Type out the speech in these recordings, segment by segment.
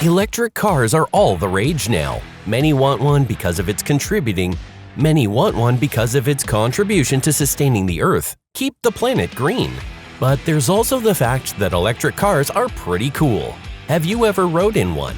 Electric cars are all the rage now. Many want one because of its contribution to sustaining the Earth, keep the planet green. But there's also the fact that electric cars are pretty cool. Have you ever rode in one?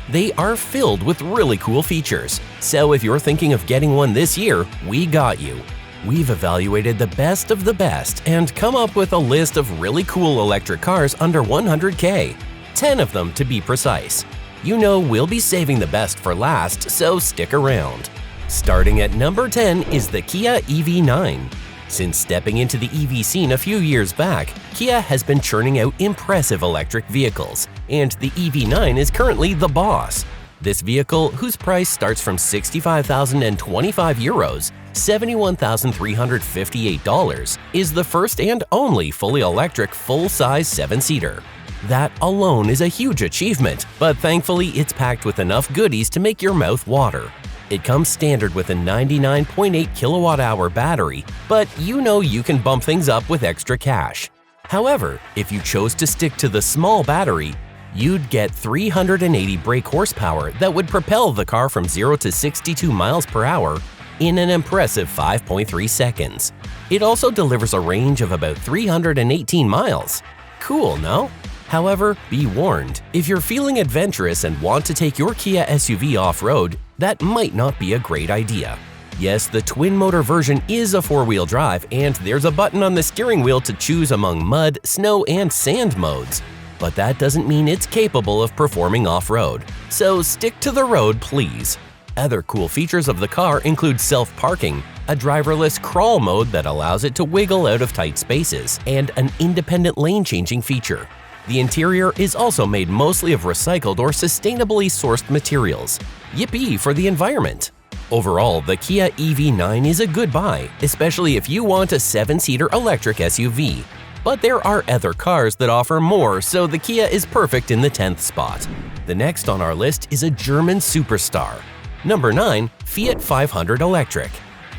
They are filled with really cool features. So if you're thinking of getting one this year, we got you. We've evaluated the best of the best and come up with a list of really cool electric cars under $100K. 10 of them to be precise. You know we'll be saving the best for last, so stick around. Starting at number 10 is the Kia EV9. Since stepping into the EV scene a few years back, Kia has been churning out impressive electric vehicles, and the EV9 is currently the boss. This vehicle, whose price starts from €65,025, $71,358, is the first and only fully electric full-size 7-seater. That alone is a huge achievement, but thankfully it's packed with enough goodies to make your mouth water. It comes standard with a 99.8 kilowatt-hour battery, but you know you can bump things up with extra cash. However, if you chose to stick to the small battery, you'd get 380 brake horsepower that would propel the car from 0 to 62 miles per hour in an impressive 5.3 seconds. It also delivers a range of about 318 miles. Cool, no? However, be warned, if you're feeling adventurous and want to take your Kia SUV off-road, that might not be a great idea. Yes, the twin-motor version is a 4-wheel drive, and there's a button on the steering wheel to choose among mud, snow, and sand modes. But that doesn't mean it's capable of performing off-road. So stick to the road, please. Other cool features of the car include self-parking, a driverless crawl mode that allows it to wiggle out of tight spaces, and an independent lane-changing feature. The interior is also made mostly of recycled or sustainably sourced materials. Yippee for the environment! Overall, the Kia EV9 is a good buy, especially if you want a 7-seater electric SUV. But there are other cars that offer more, so the Kia is perfect in the 10th spot. The next on our list is a German superstar. Number 9. Fiat 500 Electric.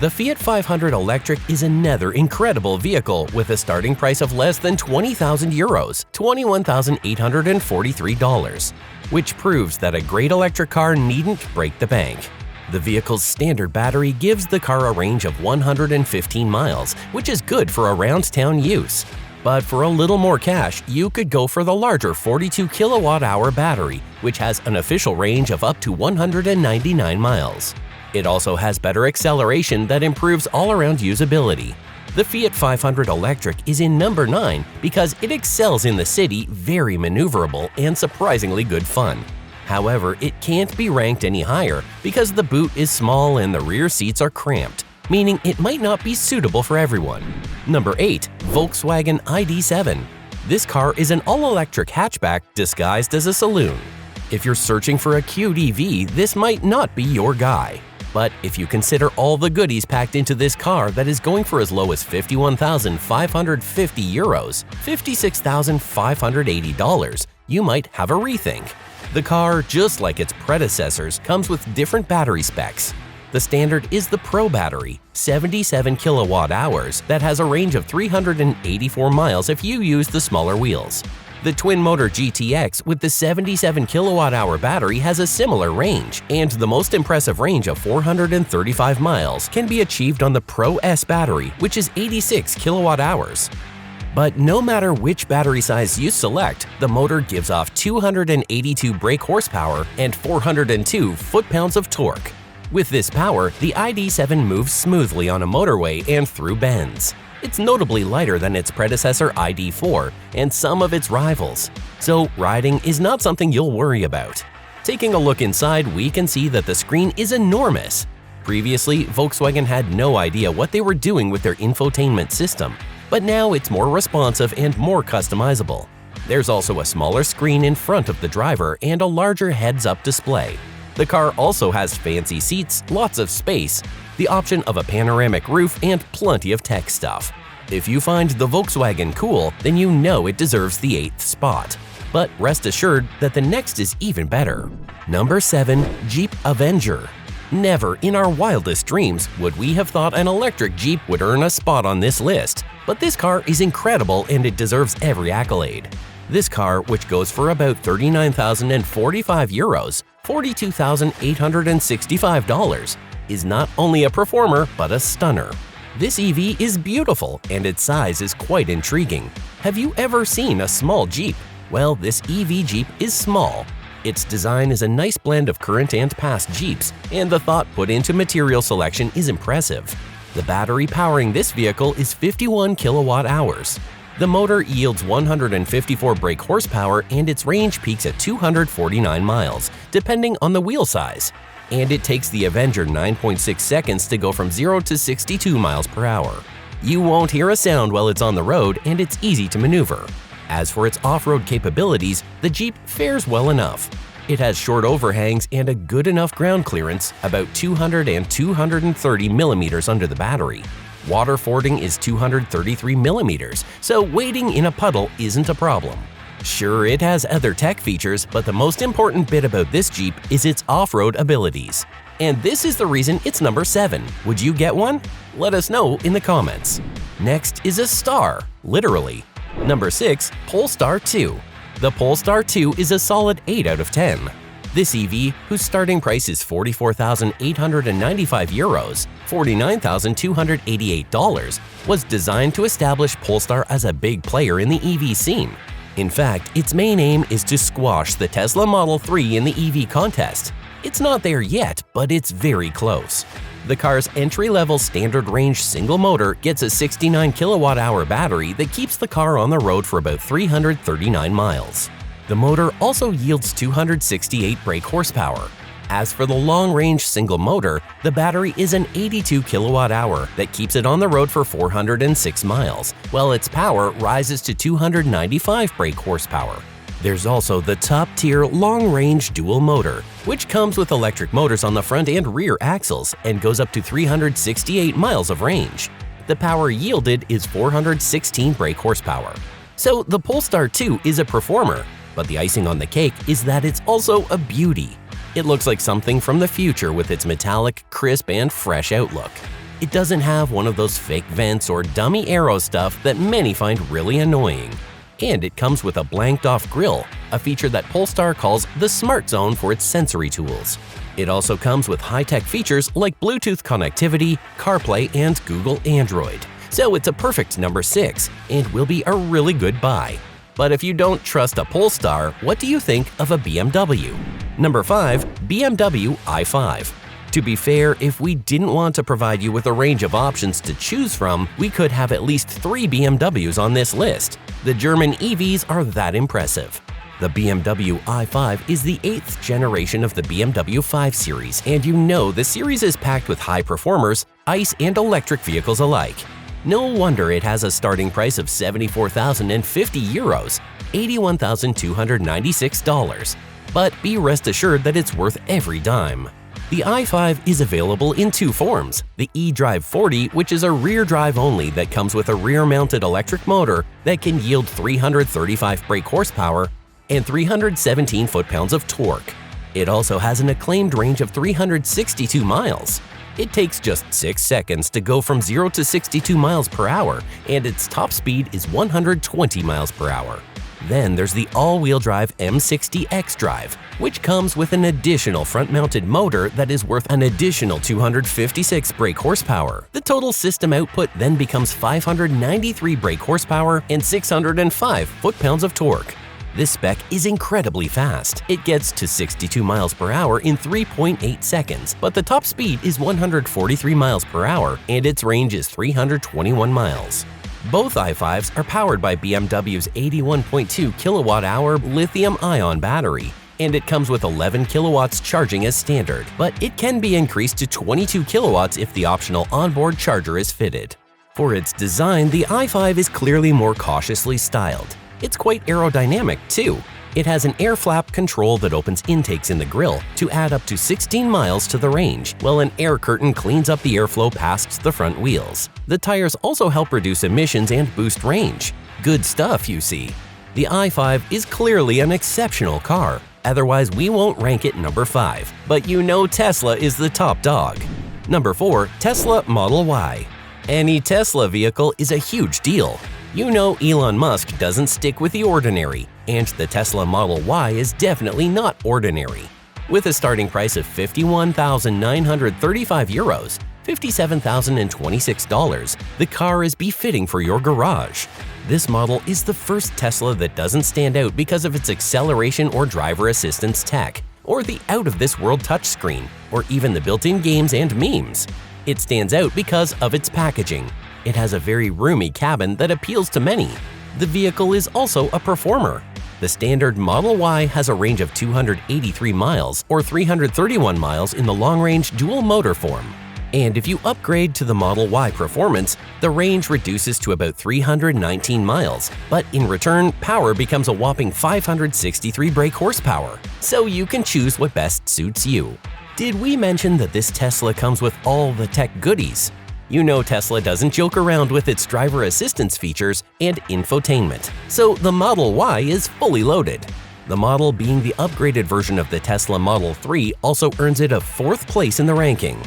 The Fiat 500 Electric is another incredible vehicle with a starting price of less than €20,000, $21,843, which proves that a great electric car needn't break the bank. The vehicle's standard battery gives the car a range of 115 miles, which is good for around-town use. But for a little more cash, you could go for the larger 42 kilowatt-hour battery, which has an official range of up to 199 miles. It also has better acceleration that improves all-around usability. The Fiat 500 Electric is in number 9 because it excels in the city, very maneuverable, and surprisingly good fun. However, it can't be ranked any higher because the boot is small and the rear seats are cramped, meaning it might not be suitable for everyone. Number 8. Volkswagen ID7. This car is an all-electric hatchback disguised as a saloon. If you're searching for a cute EV, this might not be your guy. But if you consider all the goodies packed into this car that is going for as low as €51,550, $56,580, you might have a rethink. The car, just like its predecessors, comes with different battery specs. The standard is the Pro battery, 77 kilowatt-hours, that has a range of 384 miles if you use the smaller wheels. The twin-motor GTX with the 77 kilowatt-hour battery has a similar range, and the most impressive range of 435 miles can be achieved on the Pro S battery, which is 86 kilowatt-hours. But no matter which battery size you select, the motor gives off 282 brake horsepower and 402 foot-pounds of torque. With this power, the ID7 moves smoothly on a motorway and through bends. It's notably lighter than its predecessor ID4 and some of its rivals, so riding is not something you'll worry about. Taking a look inside, we can see that the screen is enormous. Previously, Volkswagen had no idea what they were doing with their infotainment system, but now it's more responsive and more customizable. There's also a smaller screen in front of the driver and a larger heads-up display. The car also has fancy seats, lots of space, the option of a panoramic roof, and plenty of tech stuff. If you find the Volkswagen cool, then you know it deserves the 8th spot. But rest assured that the next is even better. Number 7. Jeep Avenger. Never in our wildest dreams would we have thought an electric Jeep would earn a spot on this list, but this car is incredible and it deserves every accolade. This car, which goes for about €39,045, $42,865, is not only a performer but a stunner. This EV is beautiful and its size is quite intriguing. Have you ever seen a small Jeep? Well, this EV Jeep is small. Its design is a nice blend of current and past Jeeps, and the thought put into material selection is impressive. The battery powering this vehicle is 51 kilowatt-hours. The motor yields 154 brake horsepower and its range peaks at 249 miles, depending on the wheel size. And it takes the Avenger 9.6 seconds to go from 0 to 62 miles per hour. You won't hear a sound while it's on the road, and it's easy to maneuver. As for its off-road capabilities, the Jeep fares well enough. It has short overhangs and a good enough ground clearance, about 200 and 230 millimeters under the battery. Water fording is 233 millimeters, so wading in a puddle isn't a problem. Sure, it has other tech features, but the most important bit about this Jeep is its off-road abilities. And this is the reason it's number 7. Would you get one? Let us know in the comments. Next is a star, literally. Number 6. Polestar 2. The Polestar 2 is a solid 8 out of 10. This EV, whose starting price is €44,895, $49,288, was designed to establish Polestar as a big player in the EV scene. In fact, its main aim is to squash the Tesla Model 3 in the EV contest. It's not there yet, but it's very close. The car's entry-level standard range single motor gets a 69 kilowatt-hour battery that keeps the car on the road for about 339 miles. The motor also yields 268 brake horsepower. As for the long-range single motor, the battery is an 82 kilowatt-hour that keeps it on the road for 406 miles, while its power rises to 295 brake horsepower. There's also the top-tier long-range dual motor, which comes with electric motors on the front and rear axles and goes up to 368 miles of range. The power yielded is 416 brake horsepower. So the Polestar 2 is a performer, but the icing on the cake is that it's also a beauty. It looks like something from the future with its metallic, crisp, and fresh outlook. It doesn't have one of those fake vents or dummy aero stuff that many find really annoying. And it comes with a blanked-off grille, a feature that Polestar calls the Smart Zone for its sensory tools. It also comes with high-tech features like Bluetooth connectivity, CarPlay, and Google Android. So it's a perfect number 6 and will be a really good buy. But if you don't trust a Polestar, what do you think of a BMW? Number 5. BMW i5. To be fair, if we didn't want to provide you with a range of options to choose from, we could have at least 3 BMWs on this list. The German EVs are that impressive. The BMW i5 is the 8th generation of the BMW 5 Series, and you know the series is packed with high performers, ICE and electric vehicles alike. No wonder it has a starting price of €74,050, $81,296. But be rest assured that it's worth every dime. The i5 is available in 2 forms, the eDrive 40, which is a rear drive only that comes with a rear-mounted electric motor that can yield 335 brake horsepower and 317 foot-pounds of torque. It also has an acclaimed range of 362 miles. It takes just 6 seconds to go from 0 to 62 miles per hour, and its top speed is 120 miles per hour. Then there's the all-wheel drive M60 xDrive, which comes with an additional front-mounted motor that is worth an additional 256 brake horsepower. The total system output then becomes 593 brake horsepower and 605 foot-pounds of torque. This spec is incredibly fast. It gets to 62 miles per hour in 3.8 seconds, but the top speed is 143 miles per hour and its range is 321 miles. Both i5s are powered by BMW's 81.2 kilowatt-hour lithium-ion battery, and it comes with 11 kilowatts charging as standard, but it can be increased to 22 kilowatts if the optional onboard charger is fitted. For its design, the i5 is clearly more cautiously styled. It's quite aerodynamic, too. It has an air flap control that opens intakes in the grille to add up to 16 miles to the range, while an air curtain cleans up the airflow past the front wheels. The tires also help reduce emissions and boost range. Good stuff, you see. The i5 is clearly an exceptional car, otherwise we won't rank it number 5. But you know Tesla is the top dog. Number 4. Tesla Model Y. Any Tesla vehicle is a huge deal. You know Elon Musk doesn't stick with the ordinary, and the Tesla Model Y is definitely not ordinary. With a starting price of €51,935, $57,026, the car is befitting for your garage. This model is the first Tesla that doesn't stand out because of its acceleration or driver assistance tech, or the out-of-this-world touchscreen, or even the built-in games and memes. It stands out because of its packaging. It has a very roomy cabin that appeals to many. The vehicle is also a performer. The standard Model Y has a range of 283 miles or 331 miles in the long-range dual-motor form. And if you upgrade to the Model Y Performance, the range reduces to about 319 miles, but in return, power becomes a whopping 563 brake horsepower, so you can choose what best suits you. Did we mention that this Tesla comes with all the tech goodies? You know Tesla doesn't joke around with its driver assistance features and infotainment, so the Model Y is fully loaded. The model, being the upgraded version of the Tesla Model 3, also earns it a 4th place in the ranking.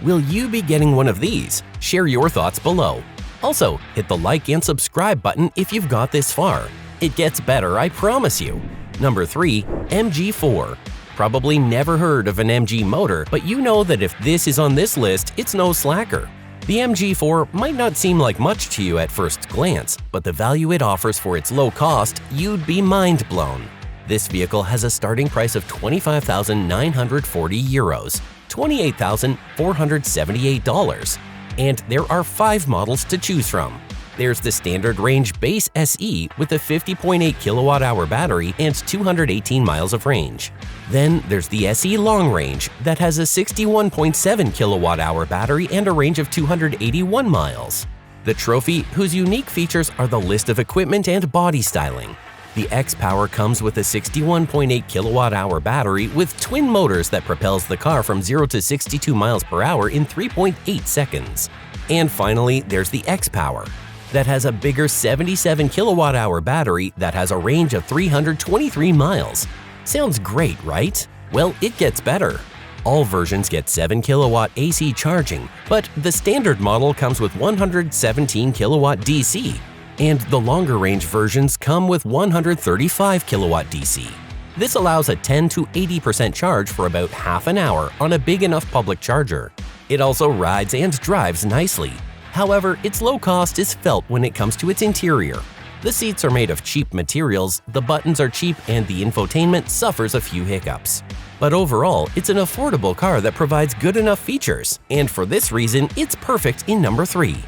Will you be getting one of these? Share your thoughts below. Also, hit the like and subscribe button if you've got this far. It gets better, I promise you. Number 3. MG4. Probably never heard of an MG motor, but you know that if this is on this list, it's no slacker. The MG4 might not seem like much to you at first glance, but the value it offers for its low cost, you'd be mind blown. This vehicle has a starting price of €25,940, $28,478, and there are 5 models to choose from. There's the standard range Base SE with a 50.8 kWh battery and 218 miles of range. Then there's the SE Long Range that has a 61.7 kWh battery and a range of 281 miles. The Trophy, whose unique features are the list of equipment and body styling. The X-Power comes with a 61.8 kWh battery with twin motors that propels the car from 0 to 62 miles per hour in 3.8 seconds. And finally, there's the X-Power that has a bigger 77 kWh battery that has a range of 323 miles. Sounds great, right? Well, it gets better. All versions get 7 kW AC charging, but the standard model comes with 117 kW DC. And the longer range versions come with 135 kW DC. This allows a 10 to 80% charge for about half an hour on a big enough public charger. It also rides and drives nicely. However, its low cost is felt when it comes to its interior. The seats are made of cheap materials, the buttons are cheap, and the infotainment suffers a few hiccups. But overall, it's an affordable car that provides good enough features, and for this reason, it's perfect in number 3.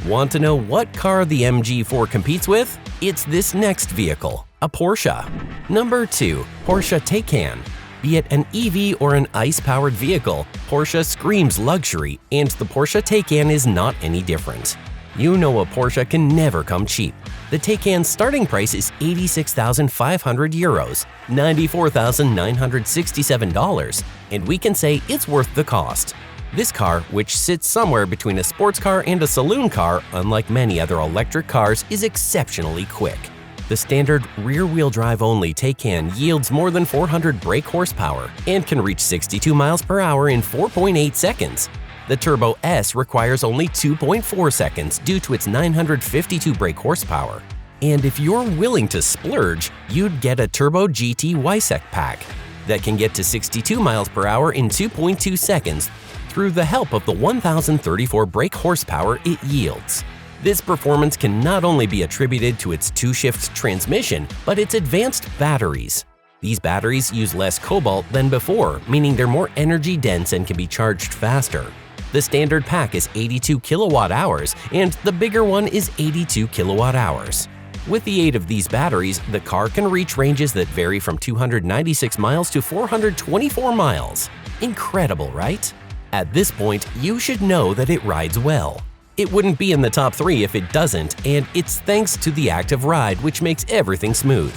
Want to know what car the MG4 competes with? It's this next vehicle, a Porsche. Number 2. Porsche Taycan. Be it an EV or an ICE-powered vehicle, Porsche screams luxury, and the Porsche Taycan is not any different. You know a Porsche can never come cheap. The Taycan's starting price is €86,500, $94,967, and we can say it's worth the cost. This car, which sits somewhere between a sports car and a saloon car, unlike many other electric cars, is exceptionally quick. The standard rear-wheel drive only Taycan yields more than 400 brake horsepower and can reach 62 miles per hour in 4.8 seconds. The Turbo S requires only 2.4 seconds due to its 952 brake horsepower. And if you're willing to splurge, you'd get a Turbo GT WiSec pack that can get to 62 miles per hour in 2.2 seconds through the help of the 1,034 brake horsepower it yields. This performance can not only be attributed to its 2-shift transmission, but its advanced batteries. These batteries use less cobalt than before, meaning they're more energy dense and can be charged faster. The standard pack is 82 kilowatt-hours, and the bigger one is 82 kilowatt-hours. With the aid of these batteries, the car can reach ranges that vary from 296 miles to 424 miles. Incredible, right? At this point, you should know that it rides well. It wouldn't be in the top 3 if it doesn't, and it's thanks to the active ride, which makes everything smooth.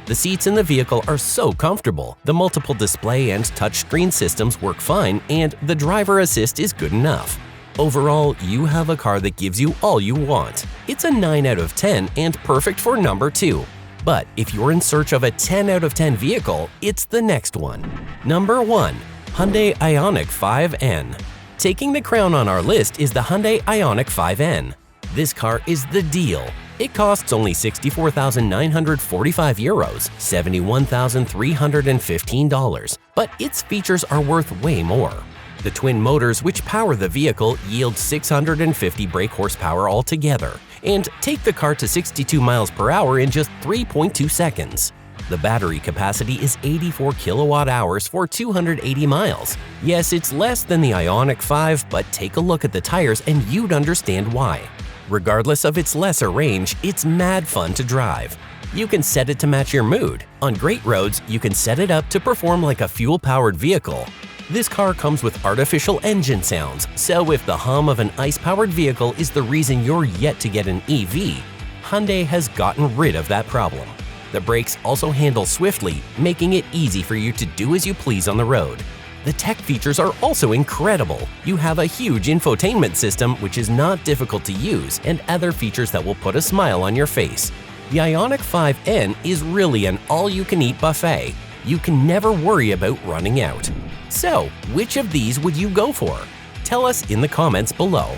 The seats in the vehicle are so comfortable, the multiple display and touchscreen systems work fine, and the driver assist is good enough. Overall, you have a car that gives you all you want. It's a 9 out of 10 and perfect for number 2. But if you're in search of a 10 out of 10 vehicle, it's the next one. Number 1. Hyundai Ionic 5N. Taking the crown on our list is the Hyundai Ionic 5N. This car is the deal. It costs only €64,945, $71,315, but its features are worth way more. The twin motors which power the vehicle yield 650 brake horsepower altogether and take the car to 62 miles per hour in just 3.2 seconds. The battery capacity is 84 kilowatt-hours for 280 miles. Yes, it's less than the Ionic 5, but take a look at the tires and you'd understand why. Regardless of its lesser range, it's mad fun to drive. You can set it to match your mood. On great roads, you can set it up to perform like a fuel-powered vehicle. This car comes with artificial engine sounds, so if the hum of an ICE-powered vehicle is the reason you're yet to get an EV, Hyundai has gotten rid of that problem. The brakes also handle swiftly, making it easy for you to do as you please on the road. The tech features are also incredible. You have a huge infotainment system which is not difficult to use and other features that will put a smile on your face. The Ionic 5N is really an all-you-can-eat buffet. You can never worry about running out. So, which of these would you go for? Tell us in the comments below.